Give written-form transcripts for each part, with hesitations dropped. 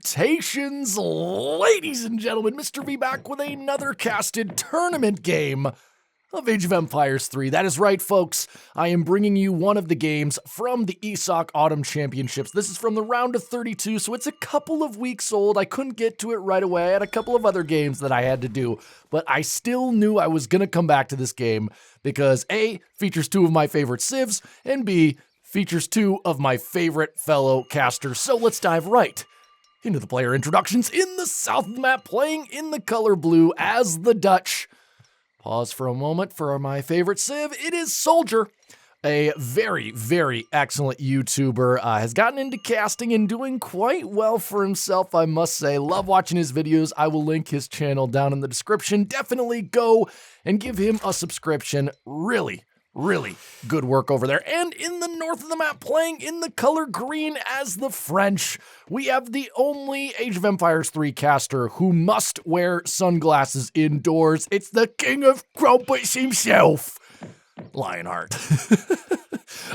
Salutations, ladies and gentlemen. Mr. V back with another casted tournament game of Age of Empires 3. That is right, folks. I am bringing you one of the games from the ESOC Autumn Championships. This is from the round of 32, so it's a couple of weeks old. I couldn't get to it right away. I had a couple of other games that I had to do, but I still knew I was going to come back to this game because A, features two of my favorite civs, and B, features two of my favorite fellow casters. So let's dive right into the player introductions. In the south of the map, playing in the color blue as the Dutch. Pause for a moment for my favorite civ. It is SoldieR, a very, very excellent YouTuber. Has gotten into casting and doing quite well for himself, I must say. Love watching his videos. I will link his channel down in the description. Definitely go and give him a subscription. Really good work over there. And in the north of the map, playing in the color green as the French, we have the only Age of Empires 3 caster who must wear sunglasses indoors. It's the king of crumpets himself, LionHeart.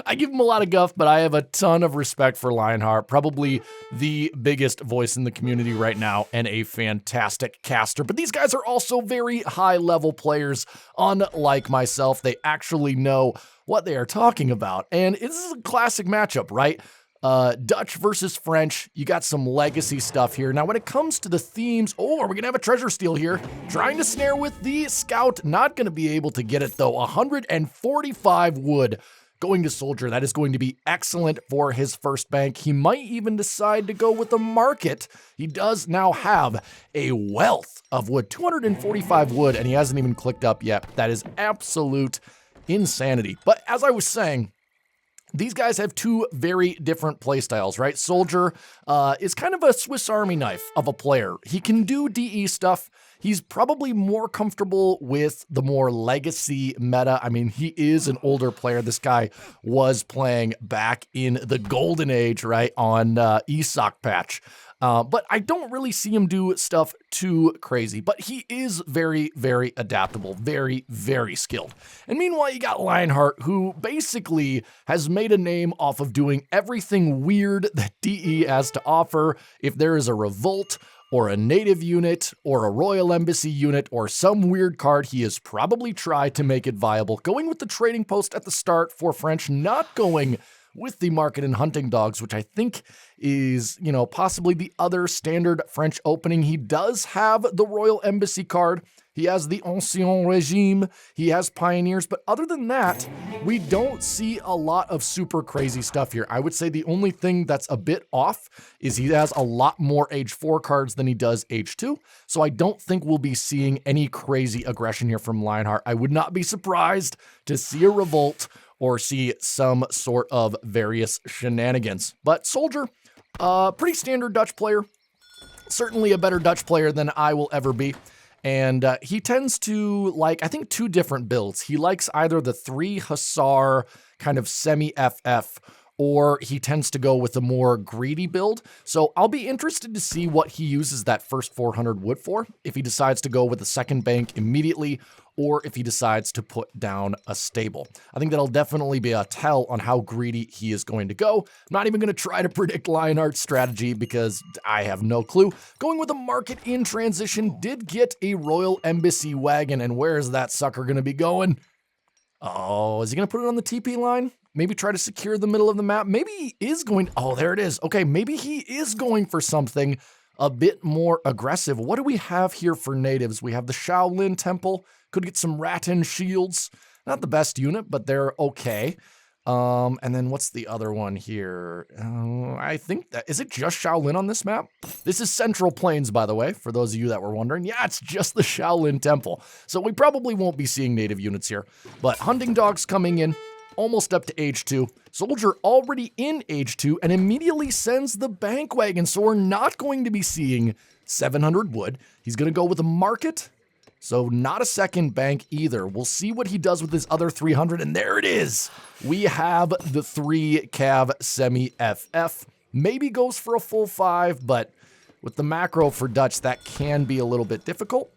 I give him a lot of guff, but I have a ton of respect for LionHeart, probably the biggest voice in the community right now and a fantastic caster. But these guys are also very high-level players, unlike myself. They actually know what they are talking about, and this is a classic matchup, right? Dutch versus French. You got some legacy stuff here. Now, when it comes to the themes, we're going to have a treasure steal here. Trying to snare with the scout. Not going to be able to get it, though. 145 wood going to SoldieR. That is going to be excellent for his first bank. He might even decide to go with the market. He does now have a wealth of wood. 245 wood, and he hasn't even clicked up yet. That is absolute insanity. But as I was saying, these guys have two very different playstyles, right? SoldieR is kind of a Swiss Army knife of a player. He can do DE stuff. He's probably more comfortable with the more legacy meta. I mean, he is an older player. This guy was playing back in the golden age, right, on ESOC patch. But I don't really see him do stuff too crazy. But he is very, very adaptable, very, very skilled. And meanwhile, you got LionHeart, who basically has made a name off of doing everything weird that DE has to offer. If there is a revolt, or a native unit, or a royal embassy unit, or some weird card, he has probably tried to make it viable. Going with the trading post at the start for French, not going with the market and hunting dogs, which I think is, possibly the other standard French opening. He does have the royal embassy card. He has the Ancien Regime. He has pioneers. But other than that, we don't see a lot of super crazy stuff here. I would say the only thing that's a bit off is he has a lot more Age 4 cards than he does Age 2. So I don't think we'll be seeing any crazy aggression here from LionHeart. I would not be surprised to see a revolt or see some sort of various shenanigans. But SoldieR, pretty standard Dutch player. Certainly a better Dutch player than I will ever be. And he tends to like, I think, two different builds. He likes either the 3 Hussar kind of semi-FF, or he tends to go with a more greedy build. So I'll be interested to see what he uses that first 400 wood for, if he decides to go with the second bank immediately, or if he decides to put down a stable. I think that'll definitely be a tell on how greedy he is going to go. I'm not even going to try to predict LionHeart's strategy because I have no clue. Going with a market in transition, did get a royal embassy wagon, and where is that sucker going to be going? Oh, is he going to put it on the TP line? Maybe try to secure the middle of the map? Maybe he is going, oh, there it is. Okay, maybe he is going for something a bit more aggressive. What do we have here for natives? We have the Shaolin Temple. Could get some Rattan shields. Not the best unit, but they're okay. And then what's the other one here? I think that, is it just Shaolin on this map? This is Central Plains, by the way, for those of you that were wondering. Yeah, it's just the Shaolin Temple. So we probably won't be seeing native units here. But hunting dogs coming in, almost up to Age 2. SoldieR already in Age 2 and immediately sends the bank wagon. So we're not going to be seeing 700 wood. He's going to go with a market. So not a second bank either. We'll see what he does with his other 300, and there it is. We have the 3 Cav semi-FF. Maybe goes for a full 5, but with the macro for Dutch, that can be a little bit difficult.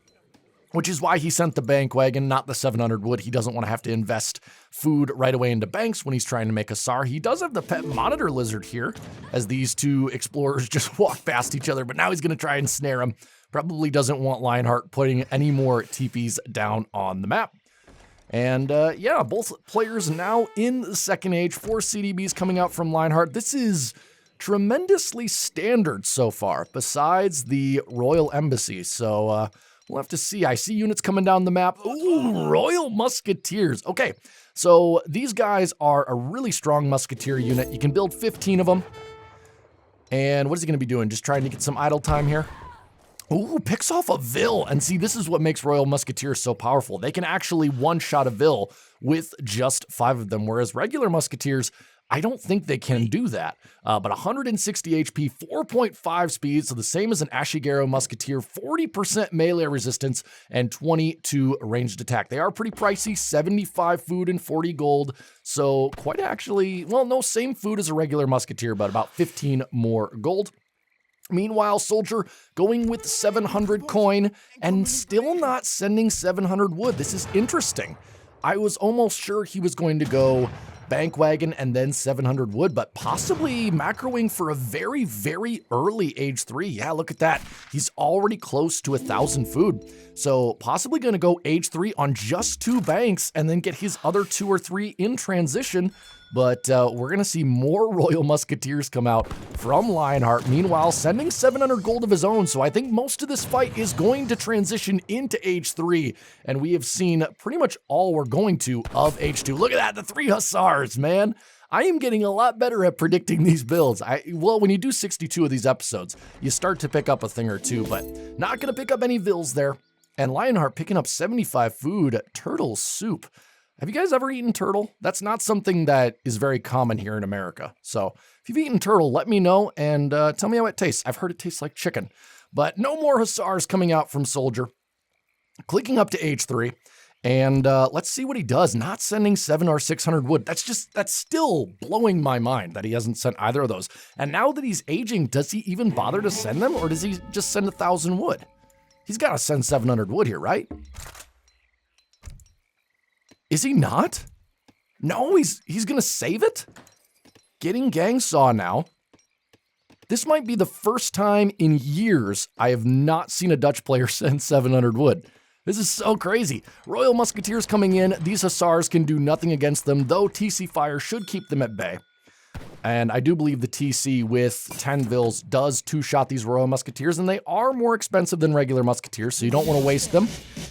which is why he sent the bank wagon, not the 700 wood. He doesn't want to have to invest food right away into banks when he's trying to make a SAR. He does have the pet monitor lizard here, as these two explorers just walk past each other, but now he's going to try and snare him. Probably doesn't want LionHeart putting any more TPs down on the map. And yeah, both players now in the second age. 4 CDBs coming out from LionHeart. This is tremendously standard so far, besides the Royal Embassy. So we'll have to see. I see units coming down the map. Ooh, Royal Musketeers. Okay, so these guys are a really strong Musketeer unit. You can build 15 of them. And what is he going to be doing? Just trying to get some idle time here? Ooh, picks off a Vil. And see, this is what makes Royal Musketeers so powerful. They can actually one-shot a Vil with just 5 of them, whereas regular Musketeers, I don't think they can do that. But 160 HP, 4.5 speed, so the same as an Ashigaro Musketeer, 40% melee resistance, and 22 ranged attack. They are pretty pricey, 75 food and 40 gold. So quite actually, well, no, same food as a regular Musketeer, but about 15 more gold. Meanwhile, Soldier going with 700 coin and still not sending 700 wood. This is interesting. I was almost sure he was going to go bank wagon and then 700 wood, but possibly macroing for a very, very early age 3. Yeah, look at that. He's already close to 1,000 food. So possibly going to go age 3 on just 2 banks and then get his other 2 or 3 in transition. But we're going to see more Royal Musketeers come out from LionHeart. Meanwhile, sending 700 gold of his own. So I think most of this fight is going to transition into age 3. And we have seen pretty much all we're going to of age 2. Look at that, the 3 Hussars, man. I am getting a lot better at predicting these builds. Well, when you do 62 of these episodes, you start to pick up a thing or two, but not going to pick up any Vils there. And LionHeart picking up 75 food, turtle soup. Have you guys ever eaten turtle? That's not something that is very common here in America. So if you've eaten turtle, let me know and tell me how it tastes. I've heard it tastes like chicken. But no more Hussars coming out from Soldier. Clicking up to age 3. And let's see what he does. Not sending 700 or 600 wood. That's still blowing my mind that he hasn't sent either of those. And now that he's aging, does he even bother to send them? Or does he just send 1,000 wood? He's got to send 700 wood here, right? Is he not? No, he's gonna save it? Getting gang saw now. This might be the first time in years I have not seen a Dutch player send 700 wood. This is so crazy. Royal Musketeers coming in. These Hussars can do nothing against them, though TC fire should keep them at bay. And I do believe the TC with 10 Vils does 2-shot these Royal Musketeers, and they are more expensive than regular Musketeers, so you don't want to waste them.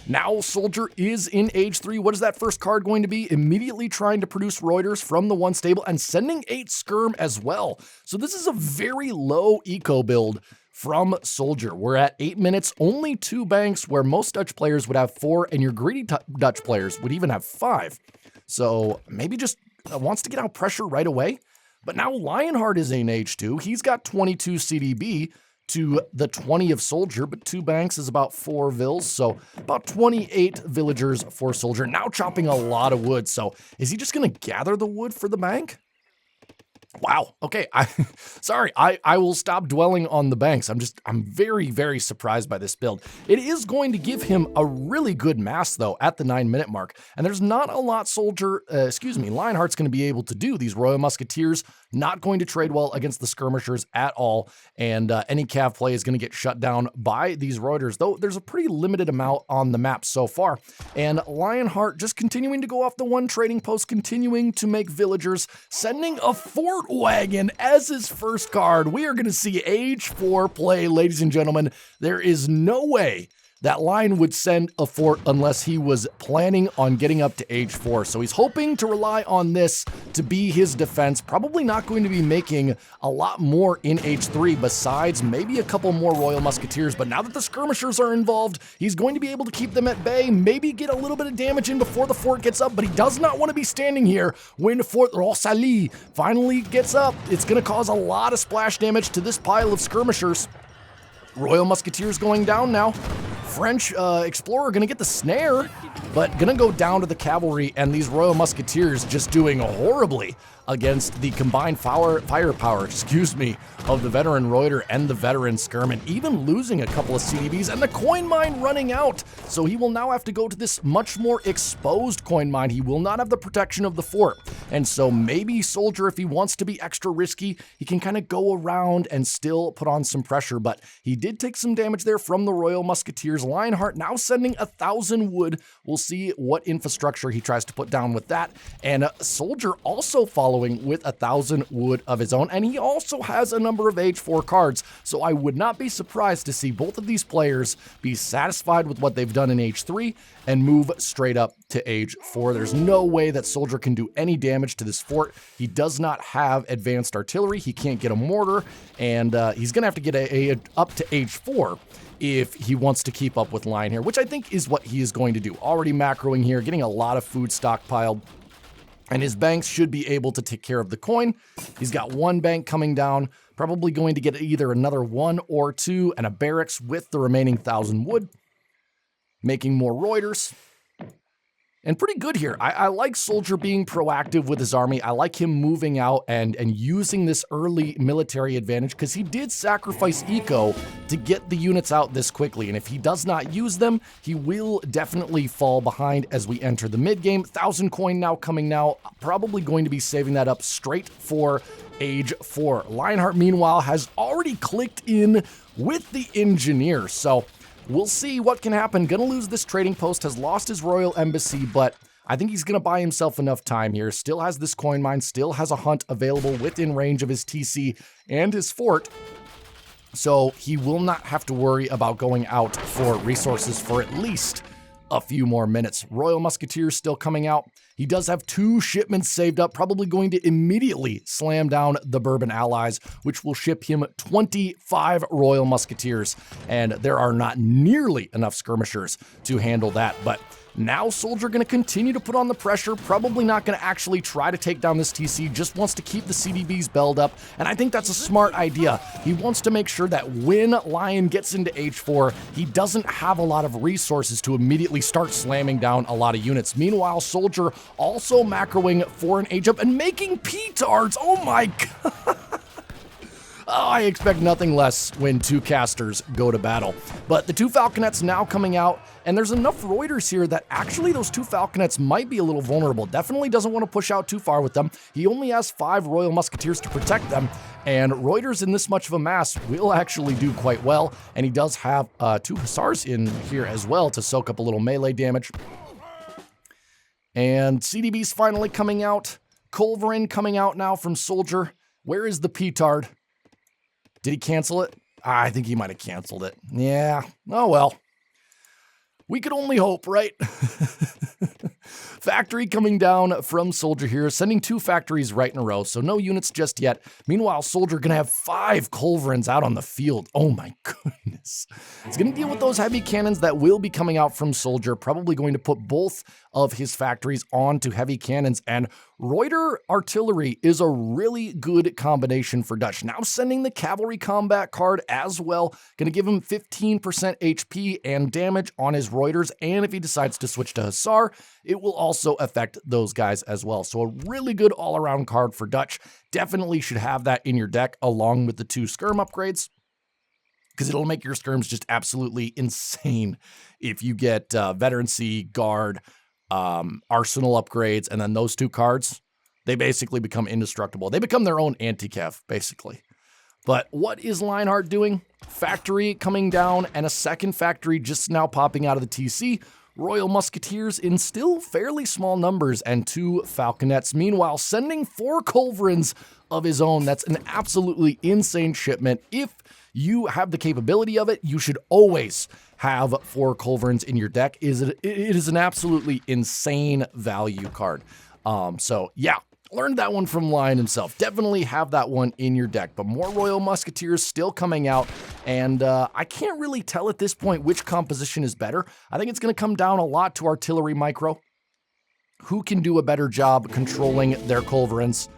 Now Soldier is in age 3. What is that first card going to be? Immediately trying to produce Reuters from the 1 stable and sending 8 Skirm as well. So this is a very low eco build from Soldier. We're at 8 minutes, only 2 banks where most Dutch players would have 4, and your greedy Dutch players would even have 5. So maybe just wants to get out pressure right away. But now LionHeart is in age 2. He's got 22 CDB to the 20 of Soldier, but 2 banks is about 4 Vils, so about 28 villagers for Soldier. Now chopping a lot of wood, so is he just going to gather the wood for the bank? Wow. Okay. Sorry. I will stop dwelling on the banks. I'm very, very surprised by this build. It is going to give him a really good mass though at the 9-minute mark. And there's not a lot LionHeart's going to be able to do. These Royal Musketeers not going to trade well against the skirmishers at all. And any cav play is going to get shut down by these Reuters, though there's a pretty limited amount on the map so far. And LionHeart just continuing to go off the 1 trading post, continuing to make villagers, sending a Fort Wagon as his first card. We are going to see age 4 play, ladies and gentlemen. There is no way that Lion would send a fort unless he was planning on getting up to age 4. So he's hoping to rely on this to be his defense. Probably not going to be making a lot more in age 3 besides maybe a couple more Royal Musketeers. But now that the skirmishers are involved, he's going to be able to keep them at bay, maybe get a little bit of damage in before the fort gets up, but he does not want to be standing here when Fort Rosalie finally gets up. It's going to cause a lot of splash damage to this pile of skirmishers. Royal Musketeers going down now. French explorer gonna get the snare, but gonna go down to the cavalry, and these Royal Musketeers just doing horribly against the combined firepower, of the veteran Reuter and the veteran Skirman, even losing a couple of CDBs, and the coin mine running out. So he will now have to go to this much more exposed coin mine. He will not have the protection of the fort. And so maybe SoldieR, if he wants to be extra risky, he can kind of go around and still put on some pressure. But he did take some damage there from the Royal Musketeers. LionHeart now sending 1,000 wood. We'll see what infrastructure he tries to put down with that. And SoldieR also following with 1,000 wood of his own, and he also has a number of Age 4 cards, so I would not be surprised to see both of these players be satisfied with what they've done in Age 3 and move straight up to Age 4. There's no way that SoldieR can do any damage to this fort. He does not have advanced artillery, he can't get a mortar, and he's gonna have to get up to Age 4 if he wants to keep up with Lion here, which I think is what he is going to do. Already macroing here, getting a lot of food stockpiled, and his banks should be able to take care of the coin. He's got one bank coming down, probably going to get either another 1 or 2 and a barracks with the remaining 1,000 wood, making more Reuters. And pretty good here. I like SoldieR being proactive with his army. I like him moving out and using this early military advantage, because he did sacrifice eco to get the units out this quickly. And if he does not use them, he will definitely fall behind as we enter the mid game. 1,000 coin now coming now. Probably going to be saving that up straight for Age 4. LionHeart, meanwhile, has already clicked in with the engineer. So we'll see what can happen. Gonna lose this trading post, has lost his royal embassy, but I think he's gonna buy himself enough time here. Still has this coin mine, still has a hunt available within range of his TC and his fort. So he will not have to worry about going out for resources for at least a few more minutes. Royal Musketeers still coming out. He does have 2 shipments saved up, probably going to immediately slam down the Bourbon allies, which will ship him 25 Royal Musketeers. And there are not nearly enough skirmishers to handle that, but now SoldieR going to continue to put on the pressure, probably not going to actually try to take down this TC, just wants to keep the CDBs belled up, and I think that's a smart idea. He wants to make sure that when Lion gets into Age 4, he doesn't have a lot of resources to immediately start slamming down a lot of units. Meanwhile, SoldieR also macroing for an age up and making P-tards. Oh my god. Oh, I expect nothing less when 2 casters go to battle. But the 2 Falconets now coming out, and there's enough Reuters here that actually those 2 Falconets might be a little vulnerable. Definitely doesn't want to push out too far with them. He only has 5 Royal Musketeers to protect them, and Reuters in this much of a mass will actually do quite well. And he does have 2 Hussars in here as well to soak up a little melee damage. And CDB's finally coming out. Culverin coming out now from SoldieR. Where is the P-tard? Did he cancel it? I think he might have canceled it. Yeah. Oh, well. We could only hope, right? Factory coming down from SoldieR here, sending 2 factories right in a row, so no units just yet. Meanwhile, SoldieR gonna have 5 Culverins out on the field. Oh my goodness. He's gonna deal with those heavy cannons that will be coming out from SoldieR, probably going to put both of his factories onto heavy cannons, and Reuter artillery is a really good combination for Dutch. Now sending the cavalry combat card as well, gonna give him 15% HP and damage on his Reuters, and if he decides to switch to Hussar, it will also affect those guys as well. So a really good all-around card for Dutch. Definitely should have that in your deck along with the 2 skirm upgrades, because it'll make your skirms just absolutely insane if you get veterancy, guard, arsenal upgrades, and then those 2 cards, they basically become indestructible. They become their own anti-cav, basically. But what is LionHeart doing? Factory coming down, and a second factory just now popping out of the TC. Royal Musketeers in still fairly small numbers, and 2 Falconets. Meanwhile, sending 4 Culverins of his own. That's an absolutely insane shipment. If you have the capability of it, you should always have 4 Culverins in your deck. It is an absolutely insane value card. So yeah, learned that one from Lion himself. Definitely have that one in your deck. But more Royal Musketeers still coming out, and I can't really tell at this point which composition is better. I think it's going to come down a lot to artillery micro. Who can do a better job controlling their Culverins?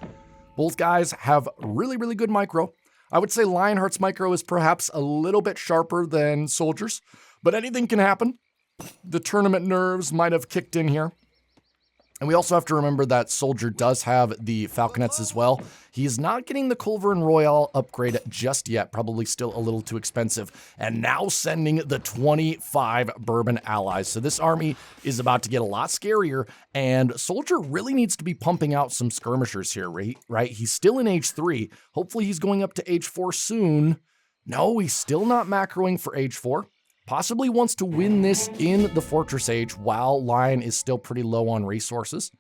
Both guys have really, really good micro. I would say LionHeart's micro is perhaps a little bit sharper than SoldieR's, But anything can happen. The tournament nerves might have kicked in here. And we also have to remember that SoldieR does have the Falconets as well. He is not getting the Culverin Royale upgrade just yet, probably still a little too expensive. And now sending the 25 Bourbon allies. So this army is about to get a lot scarier, and SoldieR really needs to be pumping out some skirmishers here, right? He's still in age 3. Hopefully he's going up to age 4 soon. No, he's still not macroing for age 4. Possibly wants to win this in the Fortress Age while Lion is still pretty low on resources.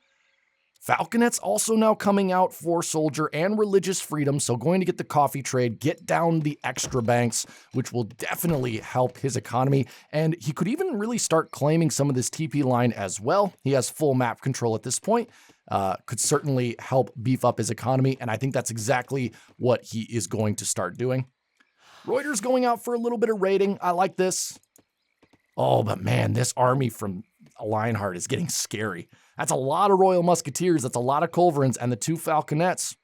Falconets also now coming out for SoldieR and Religious Freedom, so going to get the coffee trade, get down the extra banks, which will definitely help his economy, and he could even really start claiming some of this TP line as well. He has full map control at this point, could certainly help beef up his economy, and I think that's exactly what he is going to start doing. Reuter's going out for a little bit of raiding. I like this. Oh, but man, this army from LionHeart is getting scary. That's a lot of Royal Musketeers. That's a lot of Culverins and the 2 Falconets.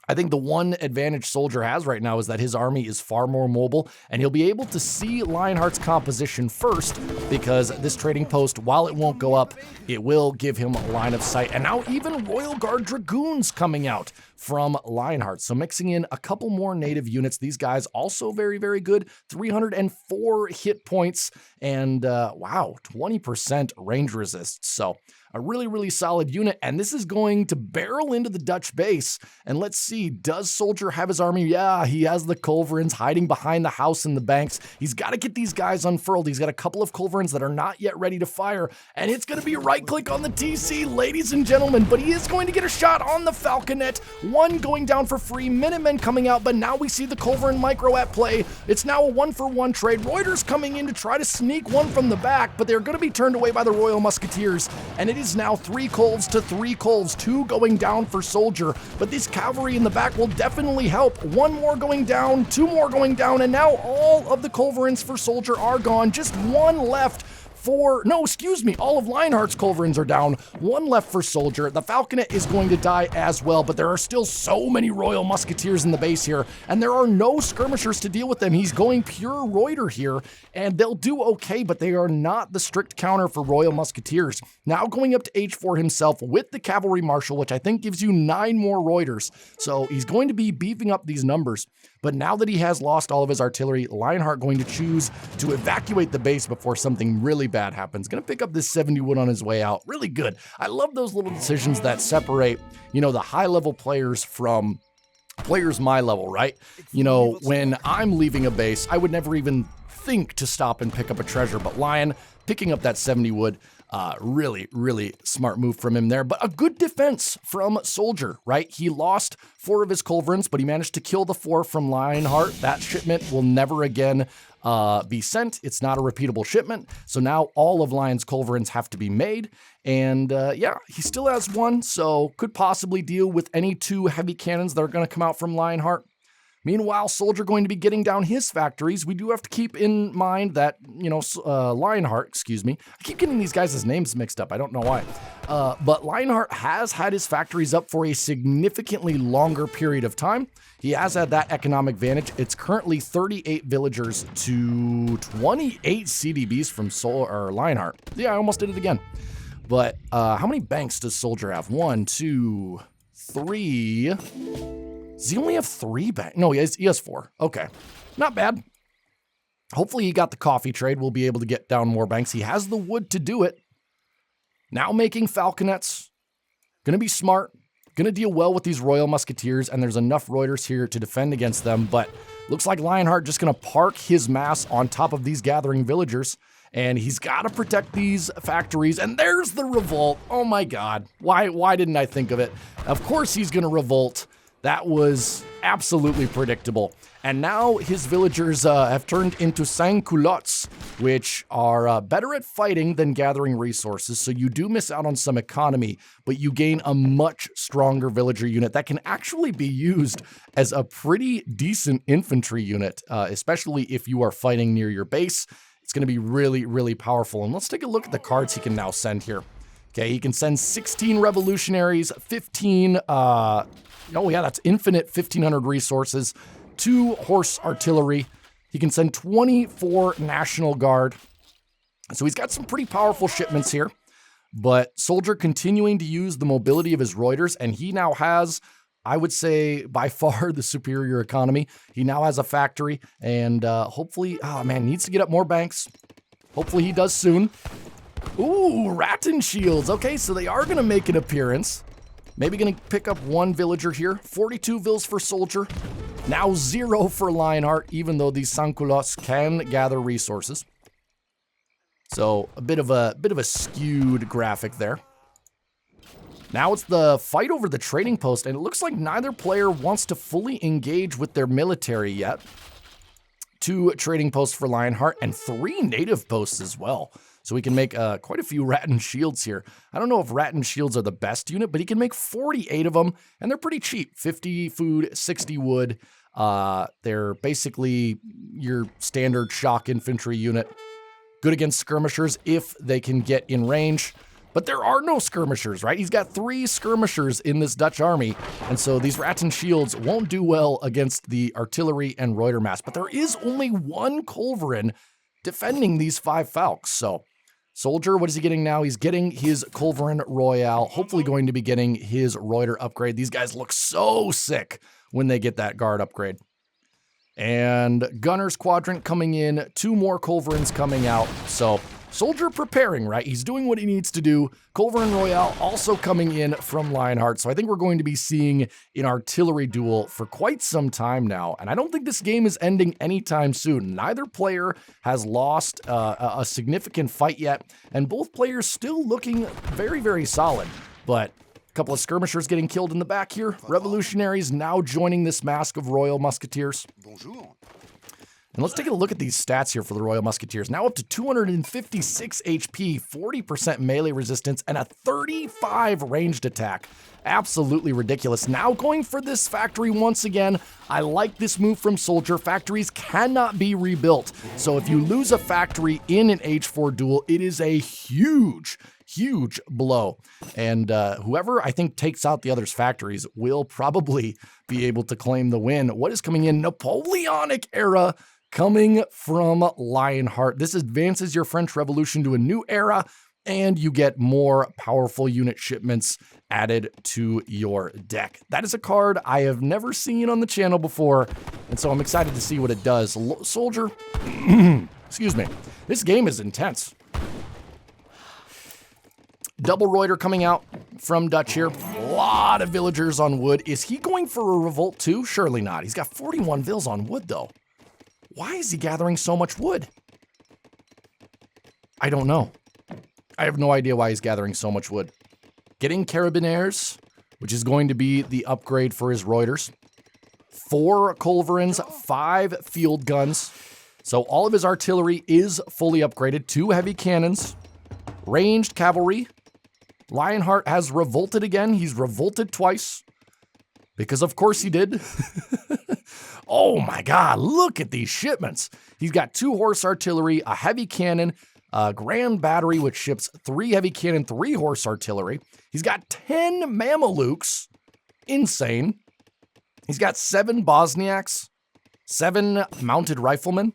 I think the one advantage SoldieR has right now is that his army is far more mobile, and he'll be able to see LionHeart's composition first, because this trading post, while it won't go up, it will give him a line of sight. And now even Royal Guard Dragoons coming out from LionHeart. So mixing in a couple more native units. These guys also very, very good. 304 hit points and wow, 20% range resist. So a really, really solid unit. And this is going to barrel into the Dutch base. And let's see, does SoldieR have his army? Yeah, he has the Culverins hiding behind the house and the banks. He's got to get these guys unfurled. He's got a couple of Culverins that are not yet ready to fire. And it's going to be a right click on the TC, ladies and gentlemen. But he is going to get a shot on the Falconet. One going down for free, Minutemen coming out, but now we see the Culverin Micro at play. It's now a 1-for-1 trade. Reuter's coming in to try to sneak one from the back, but they're going to be turned away by the Royal Musketeers, and it is now 3 Culves to 3 Culves, 2 going down for SoldieR, but this cavalry in the back will definitely help. 1 more going down, 2 more going down, and now all of the Culverins for SoldieR are gone. Just 1 left. All of LionHeart's Culverins are down. 1 left for SoldieR. The Falconet is going to die as well, but there are still so many Royal Musketeers in the base here, and there are no skirmishers to deal with them. He's going pure Reuter here, and they'll do okay, but they are not the strict counter for Royal Musketeers. Now going up to H4 himself with the Cavalry Marshal, which I think gives you 9 more Reuters. So he's going to be beefing up these numbers. But now that he has lost all of his artillery, LionHeart going to choose to evacuate the base before something really bad happens. Going to pick up this 70 wood on his way out. Really good. I love those little decisions that separate, the high-level players from players my level, right? When I'm leaving a base, I would never even think to stop and pick up a treasure, but Lion picking up that 70 wood, really, really smart move from him there, but a good defense from SoldieR, right? He lost 4 of his Culverins, but he managed to kill the 4 from LionHeart. That shipment will never again be sent. It's not a repeatable shipment. So now all of Lion's Culverins have to be made. And yeah, he still has 1, so could possibly deal with any 2 heavy cannons that are going to come out from LionHeart. Meanwhile, SoldieR going to be getting down his factories. We do have to keep in mind that, LionHeart, excuse me. I keep getting these guys' names mixed up. I don't know why. But LionHeart has had his factories up for a significantly longer period of time. He has had that economic advantage. It's currently 38 villagers to 28 CDBs from LionHeart. Yeah, I almost did it again. But how many banks does SoldieR have? 1, 2, 3... Does he only have 3 banks? No, he has 4. Okay, not bad. Hopefully he got the coffee trade. We'll be able to get down more banks. He has the wood to do it. Now making Falconets. Gonna be smart. Gonna deal well with these Royal Musketeers, and there's enough Reuters here to defend against them, but looks like LionHeart just gonna park his mass on top of these gathering villagers, and he's gotta protect these factories, and there's the revolt. Oh my God, why didn't I think of it? Of course he's gonna revolt. That was absolutely predictable. And now his villagers have turned into sans-culottes, which are better at fighting than gathering resources. So you do miss out on some economy, but you gain a much stronger villager unit that can actually be used as a pretty decent infantry unit, especially if you are fighting near your base. It's going to be really, really powerful. And let's take a look at the cards he can now send here. Okay, he can send 16 revolutionaries, 15... oh yeah, that's infinite 1,500 resources, 2 horse artillery. He can send 24 National Guard. So he's got some pretty powerful shipments here. But Soldier continuing to use the mobility of his Reuters, and he now has, I would say, by far the superior economy. He now has a factory, and hopefully, oh man, needs to get up more banks. Hopefully he does soon. Ooh, Rattan Shields. Okay, so they are going to make an appearance. Maybe going to pick up one villager here. 42 vills for Soldier. Now 0 for Lionheart, even though these Sankulos can gather resources. So a bit of a skewed graphic there. Now it's the fight over the trading post, and it looks like neither player wants to fully engage with their military yet. 2 trading posts for Lionheart and 3 native posts as well. So we can make quite a few Rattan Shields here. I don't know if Rattan Shields are the best unit, but he can make 48 of them, and they're pretty cheap. 50 food, 60 wood. They're basically your standard shock infantry unit. Good against skirmishers if they can get in range. But there are no skirmishers, right? He's got 3 skirmishers in this Dutch army, and so these Rattan Shields won't do well against the artillery and Reuter mass. But there is only 1 Culverin defending these 5 Falcons. So Soldier, what is he getting now? He's getting his Culverin Royale, hopefully going to be getting his Reuter upgrade. These guys look so sick when they get that guard upgrade. And Gunner's Quadrant coming in, 2 more Culverins coming out. So Soldier preparing, right? He's doing what he needs to do. Culverin Royale also coming in from Lionheart. So I think we're going to be seeing an artillery duel for quite some time now. And I don't think this game is ending anytime soon. Neither player has lost a significant fight yet. And both players still looking very, very solid. But a couple of skirmishers getting killed in the back here. Revolutionaries now joining this mask of Royal Musketeers. Bonjour. And let's take a look at these stats here for the Royal Musketeers. Now up to 256 HP, 40% melee resistance, and a 35 ranged attack. Absolutely ridiculous. Now going for this factory once again. I like this move from Soldier. Factories cannot be rebuilt. So if you lose a factory in an H4 duel, it is a huge blow. And whoever I think takes out the other's factories will probably be able to claim the win. What is coming in? Napoleonic era coming from Lionheart. This advances your French Revolution to a new era, and you get more powerful unit shipments added to your deck. That is a card I have never seen on the channel before, and so I'm excited to see what it does. Soldier, excuse me, this game is intense. Double Reuter coming out from Dutch here. A lot of villagers on wood. Is he going for a revolt too? Surely not. He's got 41 vills on wood though. Why is he gathering so much wood? I don't know. I have no idea why he's gathering so much wood. Getting Carabiniers, which is going to be the upgrade for his Reuters. 4 Culverins, 5 field guns. So all of his artillery is fully upgraded. 2 heavy cannons, ranged cavalry. Lionheart has revolted again. He's revolted twice. Because of course he did. Oh my God, look at these shipments. He's got 2 horse artillery, a heavy cannon, a grand battery, which ships 3 heavy cannon, 3 horse artillery. He's got 10 Mamelukes. Insane. He's got 7 Bosniaks, 7 mounted riflemen.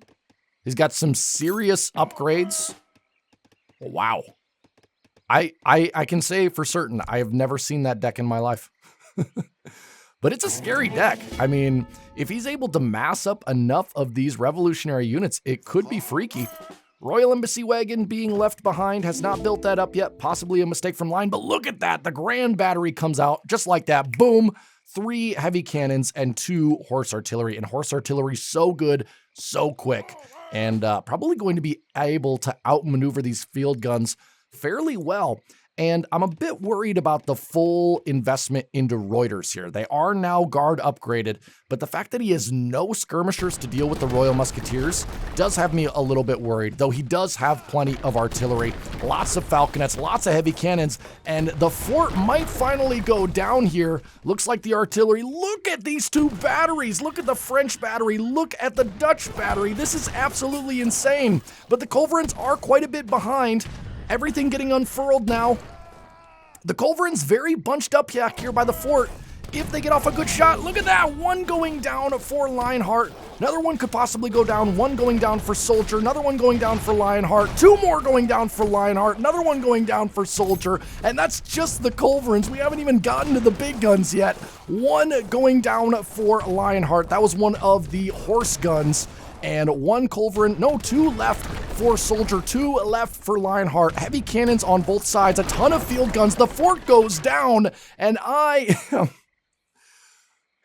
He's got some serious upgrades. Wow. I can say for certain, I have never seen that deck in my life. But it's a scary deck. I mean, if he's able to mass up enough of these revolutionary units, it could be freaky. Royal Embassy Wagon being left behind, has not built that up yet. Possibly a mistake from line, but look at that. The Grand Battery comes out just like that. Boom. 3 heavy cannons and 2 horse artillery. And horse artillery so good, so quick. And probably going to be able to outmaneuver these field guns fairly well. And I'm a bit worried about the full investment into Reuters here. They are now guard upgraded, but the fact that he has no skirmishers to deal with the Royal Musketeers does have me a little bit worried, though he does have plenty of artillery, lots of falconets, lots of heavy cannons, and the fort might finally go down here. Looks like the artillery. Look at these 2 batteries. Look at the French battery. Look at the Dutch battery. This is absolutely insane. But the Culverins are quite a bit behind. Everything getting unfurled now. The Culverins very bunched up here by the fort, if they get off a good shot. Look at that, one going down for LionHeart. Another one could possibly go down, one going down for SoldieR, another one going down for LionHeart, two more going down for LionHeart, another one going down for SoldieR, and that's just the culverins. We haven't even gotten to the big guns yet. One going down for LionHeart. That was one of the horse guns. And one culverin, no, two left for SoldieR, two left for LionHeart. Heavy cannons on both sides, a ton of field guns. The fort goes down, and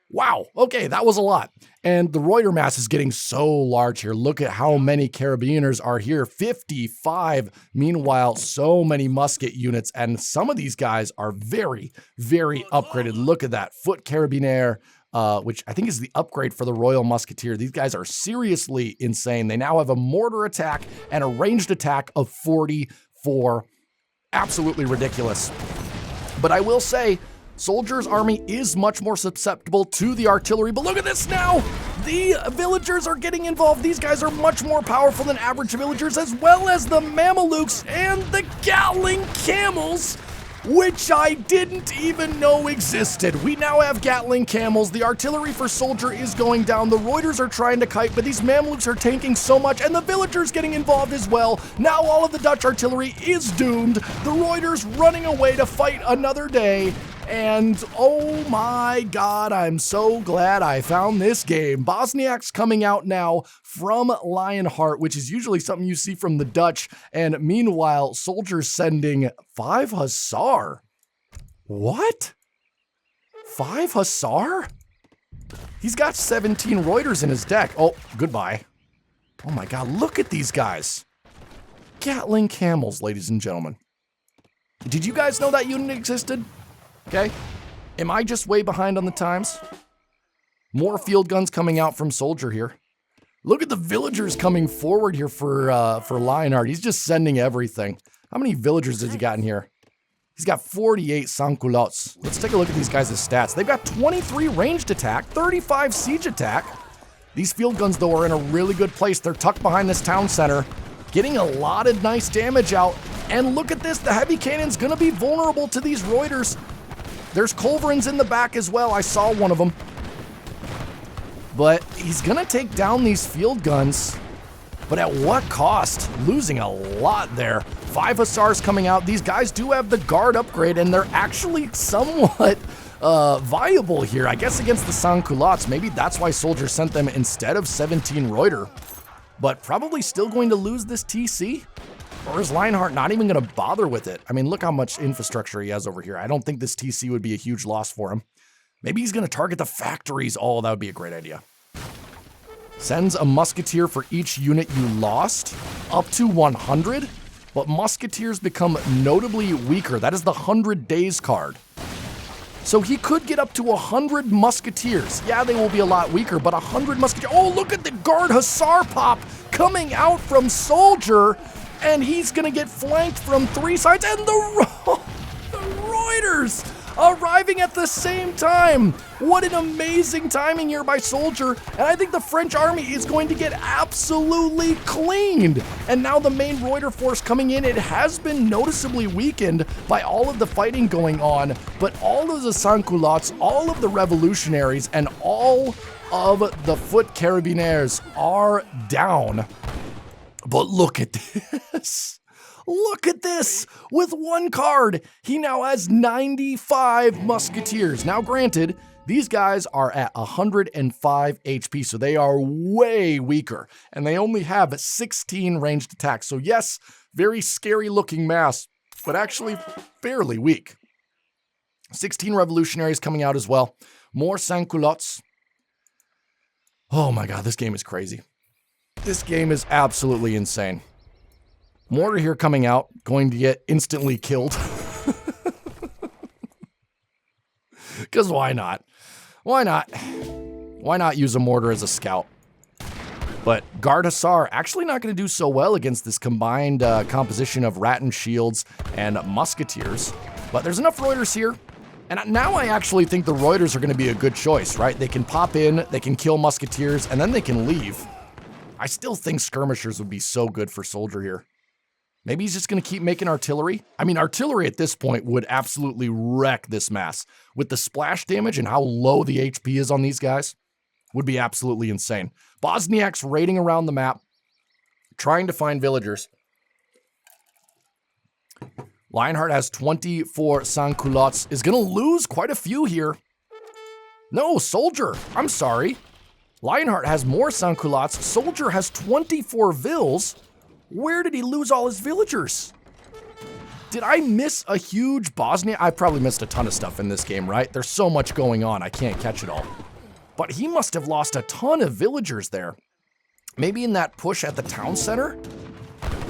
wow, okay, that was a lot. And the Reuter mass is getting so large here. Look at how many carabiners are here, 55. Meanwhile, so many musket units, and some of these guys are very, very upgraded. Look at that, foot carabiner, which I think is the upgrade for the Royal Musketeer. These guys are seriously insane. They now have a mortar attack and a ranged attack of 44. Absolutely ridiculous. But I will say, SoldieR's army is much more susceptible to the artillery, but look at this now! The villagers are getting involved. These guys are much more powerful than average villagers, as well as the Mamelukes and the Gatling camels, which I didn't even know existed. We now have Gatling camels. The artillery for SoldieR is going down. The Reuters are trying to kite, but these Mamelukes are tanking so much, and the villagers getting involved as well. Now all of the Dutch artillery is doomed. The Reuters running away to fight another day. And oh my god, I'm so glad I found this game. Bosniak's coming out now from LionHeart, which is usually something you see from the Dutch. And meanwhile, SoldieR's sending 5 Hussar. What? 5 Hussar? He's got 17 Reuters in his deck. Oh, goodbye. Oh my god, look at these guys. Gatling camels, ladies and gentlemen. Did you guys know that unit existed? Okay, am I just way behind on the times? More field guns coming out from SoldieR here. Look at the villagers coming forward here for LionHeart. He's just sending everything. How many villagers has he got in here? He's got 48 sans-culottes. Let's take a look at these guys' stats. They've got 23 ranged attack, 35 siege attack. These field guns, though, are in a really good place. They're tucked behind this town center, getting a lot of nice damage out. And look at this, the heavy cannon's gonna be vulnerable to these Reuters. There's culverins in the back as well. I saw one of them. But he's gonna take down these field guns. But at what cost? Losing a lot there. 5 Hussars coming out. These guys do have the guard upgrade, and they're actually somewhat viable here. I guess against the sans-culottes. Maybe that's why SoldieR sent them instead of 17 Reuter. But probably still going to lose this TC. Or is LionHeart not even going to bother with it? I mean, look how much infrastructure he has over here. I don't think this TC would be a huge loss for him. Maybe he's going to target the factories. Oh, that would be a great idea. Sends a musketeer for each unit you lost, up to 100. But musketeers become notably weaker. That is the 100 days card. So he could get up to 100 musketeers. Yeah, they will be a lot weaker, but 100 musketeers. Oh, look at the guard hussar pop coming out from SoldieR. And he's gonna get flanked from 3 sides, and the Reuters arriving at the same time. What an amazing timing here by SoldieR, and I think the French army is going to get absolutely cleaned. And now the main Reuter force coming in, it has been noticeably weakened by all of the fighting going on, but all of the sans-culottes, all of the revolutionaries, and all of the foot carabiners are down. But look at this. Look at this. With one card, he now has 95 musketeers. Now, granted, these guys are at 105 HP, so they are way weaker. And they only have 16 ranged attacks. So yes, very scary looking mass, but actually fairly weak. 16 revolutionaries coming out as well. More sans-culottes. Oh my god, this game is crazy. This game is absolutely insane. Mortar here coming out, going to get instantly killed. Because why not? Why not? Why not use a mortar as a scout? But Guard Hussar actually not going to do so well against this combined composition of Rattan shields and musketeers. But there's enough Reuters here. And now I actually think the Reuters are going to be a good choice, right? They can pop in, they can kill musketeers, and then they can leave. I still think skirmishers would be so good for SoldieR here. Maybe he's just going to keep making artillery. I mean, artillery at this point would absolutely wreck this mass. With the splash damage and how low the HP is on these guys, would be absolutely insane. Bosniak's raiding around the map, trying to find villagers. Lionheart has 24 sans-culottes, is going to lose quite a few here. No, Soldier, I'm sorry. Lionheart has more sans-culottes, Soldier has 24 vills. Where did he lose all his villagers? Did I miss a huge Bosnia? I probably missed a ton of stuff in this game, right? There's so much going on, I can't catch it all. But he must have lost a ton of villagers there. Maybe in that push at the town center?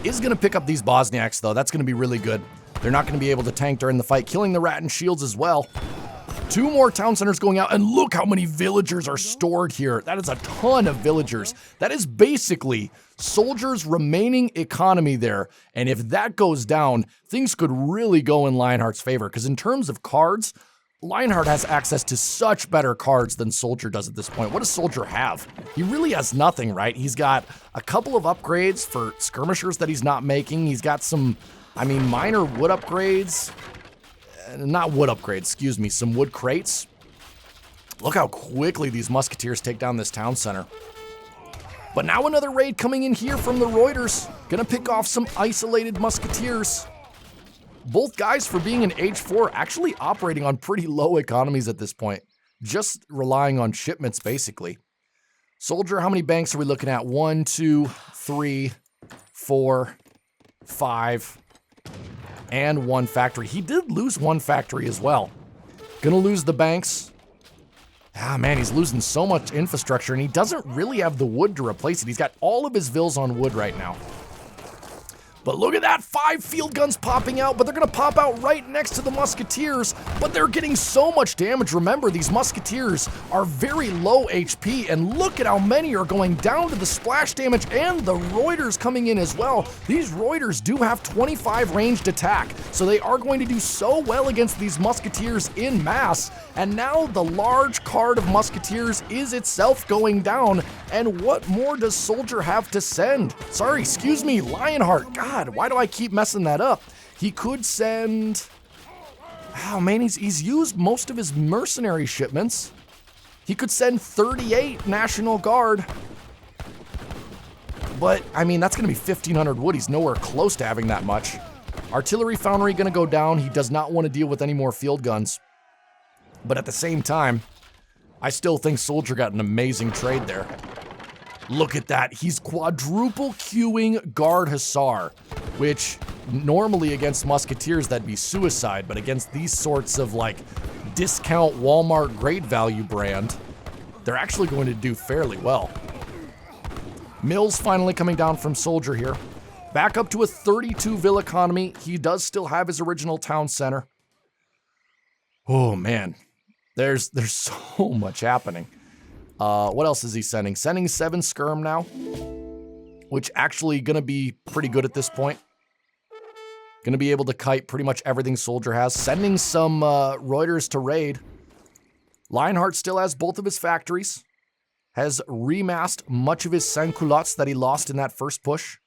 Is gonna pick up these Bosniaks though, that's gonna be really good. They're not gonna be able to tank during the fight, killing the rat and shields as well. 2 more town centers going out, and look how many villagers are stored here. That is a ton of villagers. That is basically Soldier's remaining economy there. And if that goes down, things could really go in Lionheart's favor. Because in terms of cards, Lionheart has access to such better cards than Soldier does at this point. What does Soldier have? He really has nothing, right? He's got a couple of upgrades for skirmishers that he's not making. He's got some, I mean, minor wood upgrades. Not wood upgrades, excuse me, some wood crates. Look how quickly these musketeers take down this town center. But now another raid coming in here from the Reuters. Gonna pick off some isolated musketeers. Both guys, for being in Age 4, actually operating on pretty low economies at this point. Just relying on shipments, basically. Soldier, how many banks are we looking at? 1, 2, 3, 4, 5... and 1 factory. He did lose 1 factory as well. Gonna lose the banks. Ah, man, he's losing so much infrastructure, and he doesn't really have the wood to replace it. He's got all of his vills on wood right now. But look at that, 5 field guns popping out, but they're gonna pop out right next to the musketeers, but they're getting so much damage. Remember, these musketeers are very low HP, and look at how many are going down to the splash damage, and the Reuters coming in as well. These Reuters do have 25 ranged attack, so they are going to do so well against these musketeers in mass, and now the large card of musketeers is itself going down, and what more does Soldier have to send? Sorry, excuse me, Lionheart, God, why do I keep messing that up? He could send... Oh man, he's used most of his mercenary shipments. He could send 38 National Guard. But, I mean, that's going to be 1,500 wood. He's nowhere close to having that much. Artillery Foundry going to go down. He does not want to deal with any more field guns. But at the same time, I still think Soldier got an amazing trade there. Look at that. He's quadruple queuing Guard Hussar, which normally against musketeers that'd be suicide, but against these sorts of like discount Walmart great value brand, they're actually going to do fairly well. Mills finally coming down from Soldier here. Back up to a 32 vill economy. He does still have his original town center. Oh man, there's so much happening. What else is he sending? Sending 7 skirm now, which actually gonna be pretty good at this point. Gonna be able to kite pretty much everything Soldier has. Sending some Reuters to raid. Lionheart still has both of his factories. Has remassed much of his sans-culottes that he lost in that first push,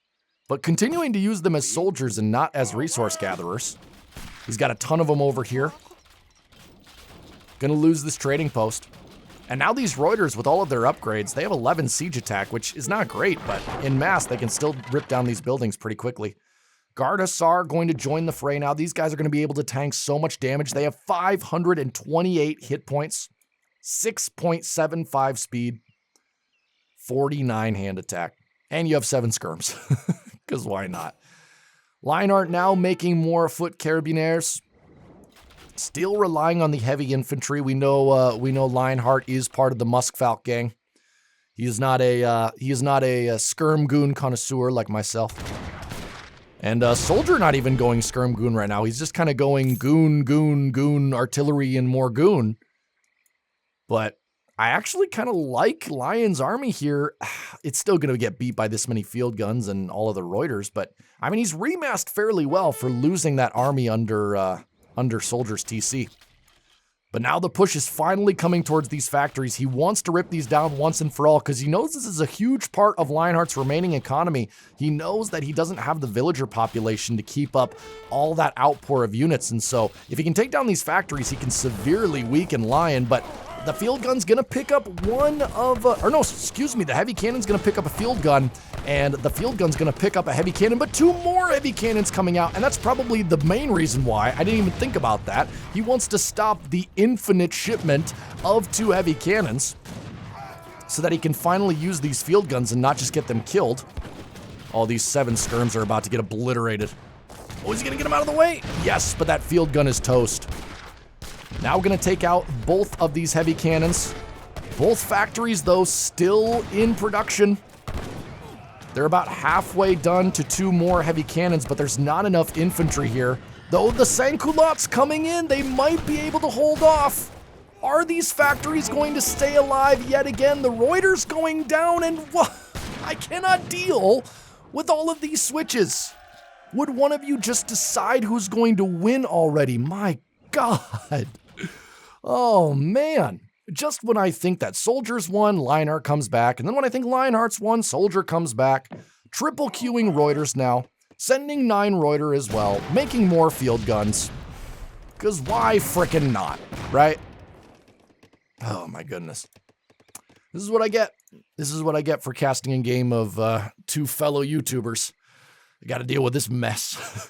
but continuing to use them as soldiers and not as resource gatherers. He's got a ton of them over here. Gonna lose this trading post. And now these Reuters, with all of their upgrades, they have 11 siege attack, which is not great, but in mass, they can still rip down these buildings pretty quickly. Guard Hussar going to join the fray now. These guys are going to be able to tank so much damage. They have 528 hit points, 6.75 speed, 49 hand attack, and you have 7 skirms, because why not? Lionheart now making more foot carabiniers. Still relying on the heavy infantry. We know Lionheart is part of the Muskfalk gang. He is not a skirm goon connoisseur like myself. And Soldier not even going skirm goon right now. He's just kind of going goon, artillery, and more goon. But I actually kind of like Lion's army here. It's still going to get beat by this many field guns and all of the Reuters, but I mean, he's remassed fairly well for losing that army under Soldier's TC. But now the push is finally coming towards these factories. He wants to rip these down once and for all because he knows this is a huge part of Lionheart's remaining economy. He knows that he doesn't have the villager population to keep up all that outpour of units. And so if he can take down these factories, he can severely weaken Lion. But the field gun's gonna pick up the heavy cannon's gonna pick up a field gun, and the field gun's gonna pick up a heavy cannon, but 2 more heavy cannons coming out, and that's probably the main reason why. I didn't even think about that. He wants to stop the infinite shipment of 2 heavy cannons so that he can finally use these field guns and not just get them killed. All these 7 skirms are about to get obliterated. Oh, is he gonna get him out of the way? Yes, but that field gun is toast. Now gonna take out both of these heavy cannons. Both factories, though, still in production. They're about halfway done to 2 more heavy cannons, but there's not enough infantry here. Though the sans-culottes coming in, they might be able to hold off. Are these factories going to stay alive yet again? The Reuters going down, and I cannot deal with all of these switches. Would one of you just decide who's going to win already? My God. Oh, man. Just when I think that Soldiers won, Lionheart comes back. And then when I think Lionheart's won, Soldier comes back. Triple queuing Reuters now. Sending 9 Reuter as well. Making more field guns. Because why frickin' not, right? Oh, my goodness. This is what I get. This is what I get for casting a game of 2 fellow YouTubers. I got to deal with this mess.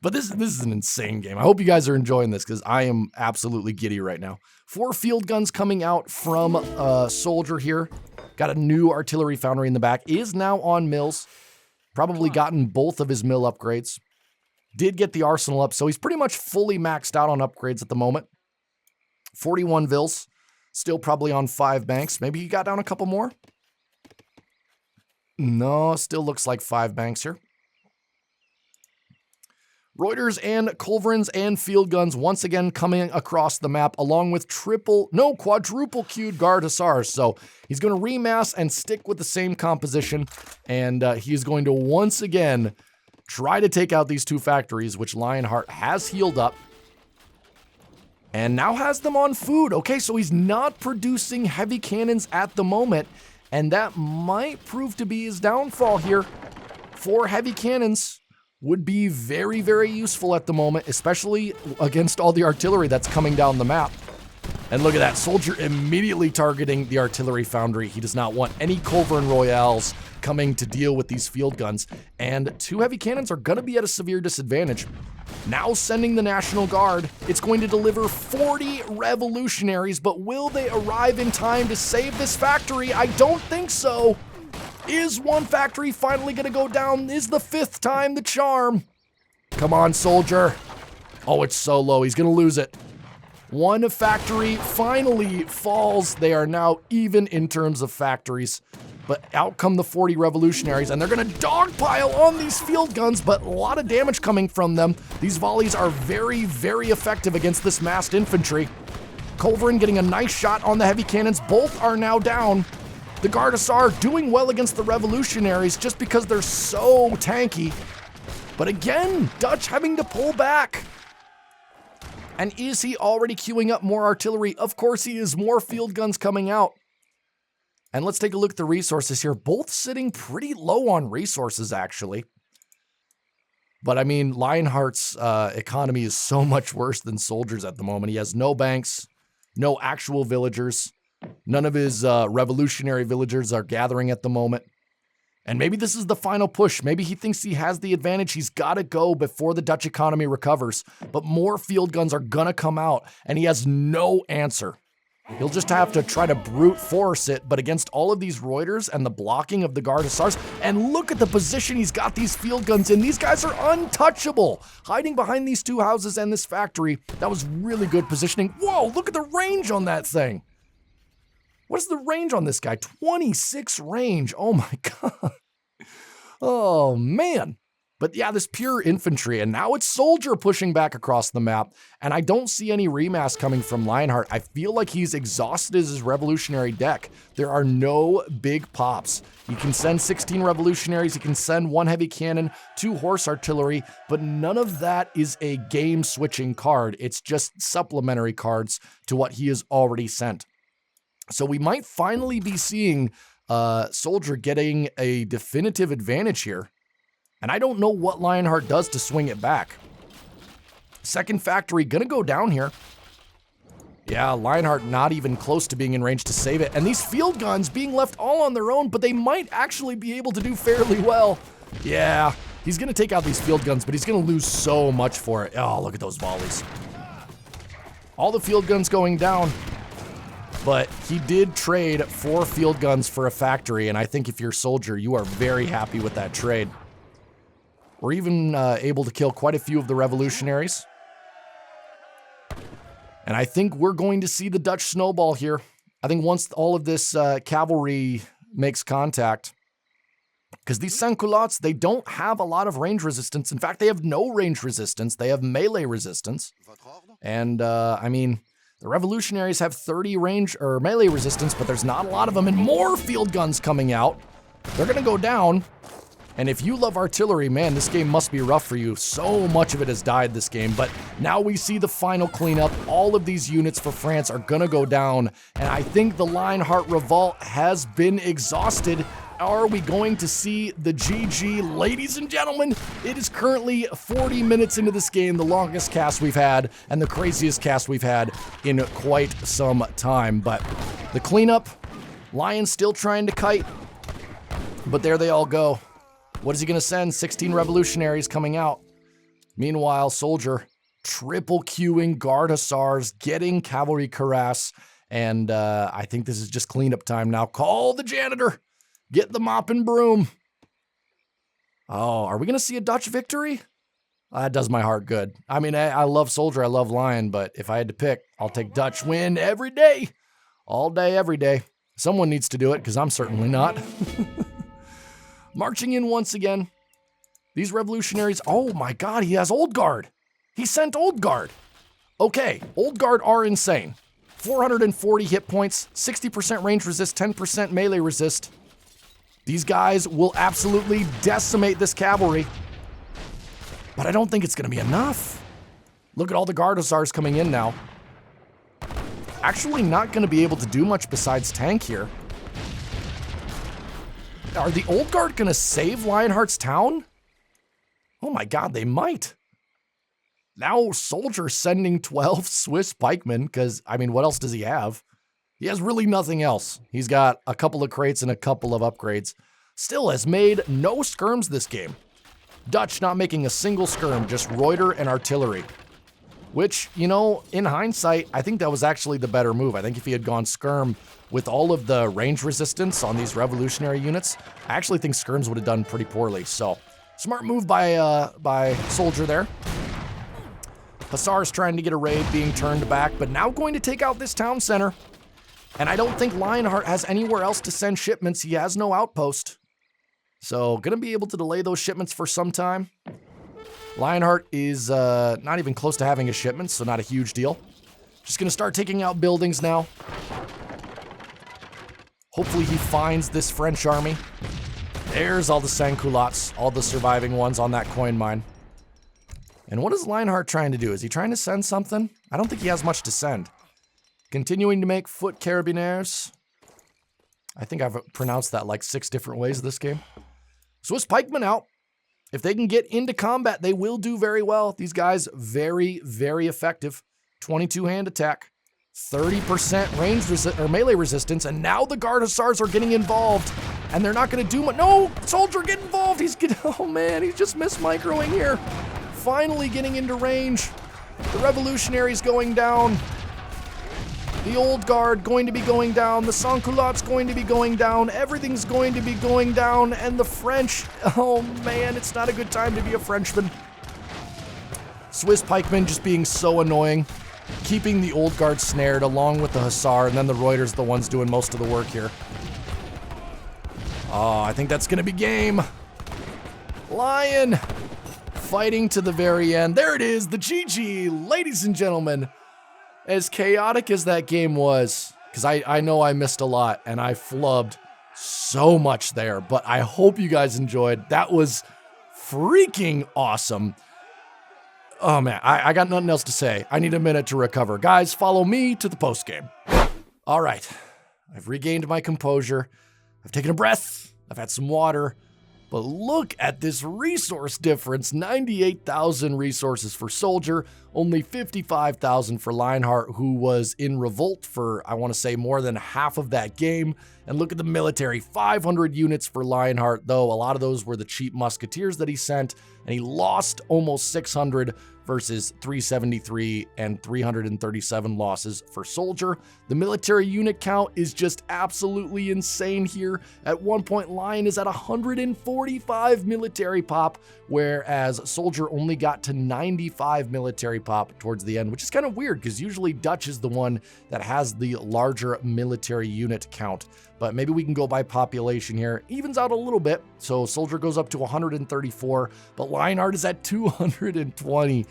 But this is an insane game. I hope you guys are enjoying this because I am absolutely giddy right now. 4 field guns coming out from Soldier here. Got a new artillery foundry in the back. Is now on mills. Probably gotten both of his mill upgrades. Did get the arsenal up, so he's pretty much fully maxed out on upgrades at the moment. 41 vills. Still probably on 5 banks. Maybe he got down a couple more. No, still looks like 5 banks here. Reuters and culverins and field guns once again coming across the map along with quadruple queued guard hussars. So he's going to remass and stick with the same composition, and he's going to once again try to take out these 2 factories, which Lionheart has healed up and now has them on food. Okay, so he's not producing heavy cannons at the moment, and that might prove to be his downfall here. 4 heavy cannons would be very, very useful at the moment, especially against all the artillery that's coming down the map. And look at that, Soldier immediately targeting the artillery foundry. He does not want any culverin royales coming to deal with these field guns. And 2 heavy cannons are gonna be at a severe disadvantage. Now sending the National Guard, it's going to deliver 40 revolutionaries, but will they arrive in time to save this factory? I don't think so. Is 1 factory finally gonna go down? Is the 5th time the charm? Come on, Soldier. Oh, it's so low. He's gonna lose it. 1 factory finally falls. They are now even in terms of factories. But out come the 40 revolutionaries, and they're gonna dogpile on these field guns, but a lot of damage coming from them. These volleys are very, very effective against this massed infantry. Culverin getting a nice shot on the heavy cannons. Both are now down. The Guard Hussar doing well against the revolutionaries just because they're so tanky. But again, Dutch having to pull back. And is he already queuing up more artillery? Of course he is. More field guns coming out. And let's take a look at the resources here. Both sitting pretty low on resources, actually. But I mean, Lionheart's economy is so much worse than Soldier's at the moment. He has no banks, no actual villagers. None of his revolutionary villagers are gathering at the moment. And maybe this is the final push. Maybe he thinks he has the advantage. He's got to go before the Dutch economy recovers. But more field guns are going to come out, and he has no answer. He'll just have to try to brute force it, but against all of these Reuters and the blocking of the Guard Hussars, and look at the position he's got these field guns in. These guys are untouchable. Hiding behind these 2 houses and this factory. That was really good positioning. Whoa, look at the range on that thing. What is the range on this guy? 26 range. Oh my God. Oh man. But yeah, this pure infantry, and now it's SoldieR pushing back across the map, and I don't see any remass coming from LionHeart. I feel like he's exhausted his revolutionary deck. There are no big pops. You can send 16 revolutionaries, you can send 1 heavy cannon, 2 horse artillery, but none of that is a game-switching card. It's just supplementary cards to what he has already sent. So we might finally be seeing SoldieR getting a definitive advantage here. And I don't know what LionHeart does to swing it back. Second factory gonna go down here. Yeah, LionHeart not even close to being in range to save it. And these field guns being left all on their own, but they might actually be able to do fairly well. Yeah, he's gonna take out these field guns, but he's gonna lose so much for it. Oh, look at those volleys. All the field guns going down. But he did trade 4 field guns for a factory, and I think if you're SoldieR, you are very happy with that trade. We're even able to kill quite a few of the revolutionaries. And I think we're going to see the Dutch snowball here. I think once all of this cavalry makes contact, because these sans-culottes, they don't have a lot of range resistance. In fact, they have no range resistance. They have melee resistance. And, I mean, the revolutionaries have 30 range or melee resistance, but there's not a lot of them, and more field guns coming out. They're going to go down. And if you love artillery, man, this game must be rough for you. So much of it has died this game, but now we see the final cleanup. All of these units for France are gonna go down, and I think the LionHeart revolt has been exhausted. Are we going to see the GG? Ladies and gentlemen, it is currently 40 minutes into this game, the longest cast we've had, and the craziest cast we've had in quite some time. But the cleanup, Lion's still trying to kite, but there they all go. What is he going to send? 16 revolutionaries coming out. Meanwhile, SoldieR triple queuing guard hussars, getting cavalry cuirass, and I think this is just cleanup time now. Call the janitor. Get the mop and broom. Oh, are we going to see a Dutch victory? That does my heart good. I mean, I love SoldieR, I love Lion, but if I had to pick, I'll take Dutch win every day. All day, every day. Someone needs to do it, because I'm certainly not. Marching in once again. These revolutionaries, oh my god, he has Old Guard. He sent Old Guard. Okay, Old Guard are insane. 440 hit points, 60% range resist, 10% melee resist. These guys will absolutely decimate this cavalry. But I don't think it's going to be enough. Look at all the guard hussars coming in now. Actually not going to be able to do much besides tank here. Are the Old Guard gonna save LionHeart's town? Oh my god, they might. Now SoldieR sending 12 Swiss pikemen, because, I mean, what else does he have? He has really nothing else. He's got a couple of crates and a couple of upgrades. Still has made no skirms this game. Dutch not making a single skirm, just Reuter and artillery. Which, you know, in hindsight, I think that was actually the better move. I think if he had gone skirm with all of the range resistance on these revolutionary units, I actually think skirms would have done pretty poorly. So, smart move by SoldieR there. Hussars trying to get a raid, being turned back, but now going to take out this town center. And I don't think LionHeart has anywhere else to send shipments. He has no outpost. So, gonna be able to delay those shipments for some time. LionHeart is not even close to having a shipment, so not a huge deal. Just gonna start taking out buildings now. Hopefully he finds this French army. There's all the sans-culottes, all the surviving ones on that coin mine. And what is LionHeart trying to do? Is he trying to send something? I don't think he has much to send. Continuing to make foot carabiniers. I think I've pronounced that like 6 different ways this game. Swiss pikemen out. If they can get into combat, they will do very well. These guys, very, very effective. 22 hand attack, 30% range or melee resistance, and now the guard hussars are getting involved, and they're not going to do much. No, SoldieR get involved. He's getting, oh man, he's just microing here. Finally getting into range. The revolutionaries going down. The Old Guard going to be going down. The sans-culottes going to be going down. Everything's going to be going down. And the French, oh man, it's not a good time to be a Frenchman. Swiss pikemen just being so annoying. Keeping the Old Guard snared along with the Hussar, and then the Reuters the ones doing most of the work here. Oh, I think that's going to be game. Lion fighting to the very end. There it is, the GG, ladies and gentlemen. As chaotic as that game was, because I know I missed a lot and I flubbed so much there, but I hope you guys enjoyed. That was freaking awesome. Oh man, I got nothing else to say. I need a minute to recover. Guys, follow me to the post game. All right, I've regained my composure. I've taken a breath. I've had some water. But look at this resource difference. 98,000 resources for Soldier, only 55,000 for Lionheart, who was in revolt for, I want to say, more than half of that game. And look at the military, 500 units for Lionheart, though a lot of those were the cheap musketeers that he sent, and he lost almost 600 versus 373 and 337 losses for Soldier. The military unit count is just absolutely insane here. At one point, Lion is at 145 military pop, whereas Soldier only got to 95 military pop towards the end, which is kind of weird because usually Dutch is the one that has the larger military unit count. But maybe we can go by population here. Evens out a little bit. So Soldier goes up to 134, but Lionheart is at 220.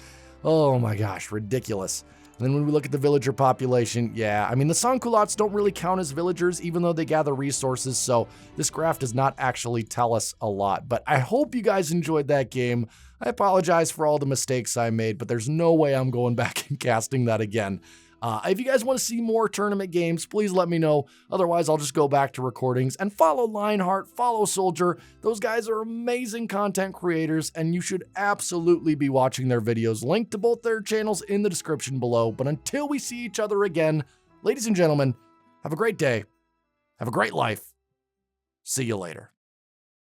Oh my gosh, ridiculous. And then when we look at the villager population, yeah, I mean, the sans-culottes don't really count as villagers, even though they gather resources. So this graph does not actually tell us a lot. But I hope you guys enjoyed that game. I apologize for all the mistakes I made, but there's no way I'm going back and casting that again. If you guys want to see more tournament games, please let me know. Otherwise, I'll just go back to recordings and follow Lionheart, follow Soldier. Those guys are amazing content creators, and you should absolutely be watching their videos. Link to both their channels in the description below. But until we see each other again, ladies and gentlemen, have a great day. Have a great life. See you later.